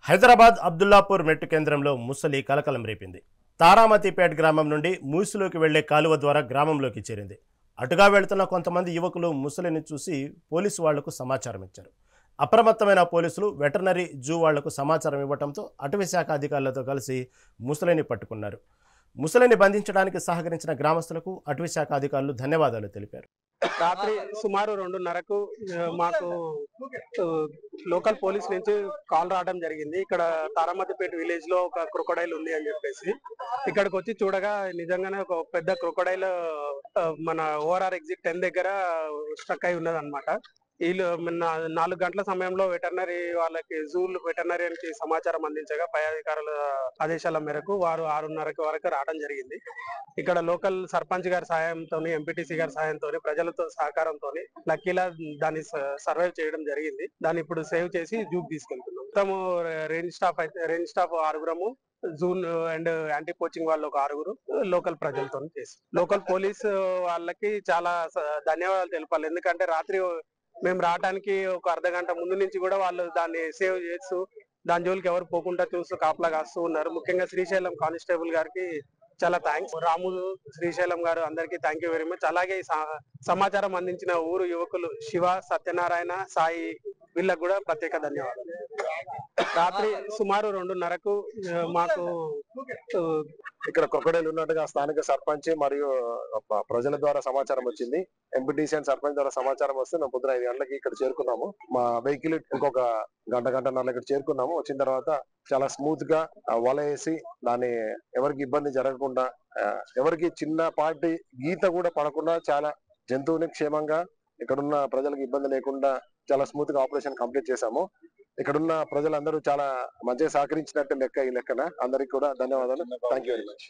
హైదరాబాద్ అబ్దుల్లాపూర్ మెట్టు కేంద్రంలో ముసలి కలకలం రేపింది. తారామతిపేట్ గ్రామం నుండి మూసిలోకి వెళ్లే కాలువ ద్వారా గ్రామంలోకి చేరింది. అటుగా వెళ్తున్న కొంతమంది యువకులు ముసలిని చూసి పోలీసు వాళ్లకు సమాచారం ఇచ్చారు. అప్రమత్తమైన పోలీసులు వెటర్నరీ జూ వాళ్లకు సమాచారం ఇవ్వడంతో అటవీ శాఖ అధికారులతో కలిసి ముసలిని పట్టుకున్నారు. ముసలిని బంధించడానికి సహకరించిన గ్రామస్తులకు అటవీ శాఖ అధికారులు ధన్యవాదాలు తెలిపారు. రాత్రి సుమారు 2:30కు మాకు లోకల్ పోలీస్ నుంచి కాల్ రావడం జరిగింది. ఇక్కడ తారామతిపేట విలేజ్ లో ఒక క్రొకొడైల్ ఉంది అని చెప్పేసి ఇక్కడికి వచ్చి చూడగా నిజంగానే ఒక పెద్ద క్రొకొడైల్ మన ఓఆర్ఆర్ ఎగ్జిట్ 10 దగ్గర స్ట్రక్ అయి ఉన్నది అనమాట. వీళ్ళు 4 గంటల సమయంలో వెటర్నరీ వాళ్ళకి వెటర్నరీకి సమాచారం అందించగా పై అధికారుల ఆదేశాల మేరకు వారు 6:30 వరకు రావడం జరిగింది. ఇక్కడ లోకల్ సర్పంచ్ గారి సాయంతో, ఎంపీటీసీ గారి సాయంతో, ప్రజలతో సహకారంతో లక్కీలా దాన్ని సర్వైవ్ చేయడం జరిగింది. దాన్ని ఇప్పుడు సేవ్ చేసి జూకి తీసుకెళ్తున్నాం. మొత్తము range staff 6 June and anti poaching వాళ్ళు ఒక 6, లోకల్ ప్రజలతో చేసి లోకల్ పోలీస్ వాళ్ళకి చాలా ధన్యవాదాలు తెలపాలి. ఎందుకంటే రాత్రి మేము రావడానికి ఒక అర్ధగంట ముందు నుంచి కూడా వాళ్ళు దాన్ని సేవ్ చేస్తూ దాని జోలికి ఎవరు పోకుండా చూస్తూ కాపలా కాస్తూ ఉన్నారు. ముఖ్యంగా శ్రీశైలం కానిస్టేబుల్ గారికి చాలా థ్యాంక్స్. రాము, శ్రీశైలం గారు అందరికీ థ్యాంక్ యూ వెరీ మచ్. అలాగే సమాచారం అందించిన ఊరు యువకులు శివ, సత్యనారాయణ, సాయి వీళ్ళకు కూడా ప్రత్యేక ధన్యవాదాలు. రాత్రి సుమారు 2:30కు మాకు ఇక్కడ క్రొకొడైల్ ఉన్నట్టుగా స్థానిక సర్పంచ్ మరియు ప్రజల ద్వారా సమాచారం వచ్చింది. ఎంపీటీసీ అండ్ సర్పంచ్ ద్వారా సమాచారం వస్తే మేము పొద్దున 5 గంటలకి ఇక్కడ చేరుకున్నాము. మా వెహికల్ ఇంకొక గంటన్నర ఇక్కడ చేరుకున్నాము. వచ్చిన తర్వాత చాలా స్మూత్ గా వల వేసి దాన్ని ఎవరికి ఇబ్బంది జరగకుండా, ఎవరికి చిన్నపాటి గీత కూడా పడకుండా చాలా జంతువుని క్షేమంగా ఇక్కడున్న ప్రజలకు ఇబ్బంది లేకుండా చాలా స్మూత్ గా ఆపరేషన్ కంప్లీట్ చేశాము. ఇక్కడున్న ప్రజలందరూ చాలా మంచిగా సహకరించినట్టు లెక్క. ఈ లెక్కన అందరికి కూడా ధన్యవాదాలు. Thank you very much.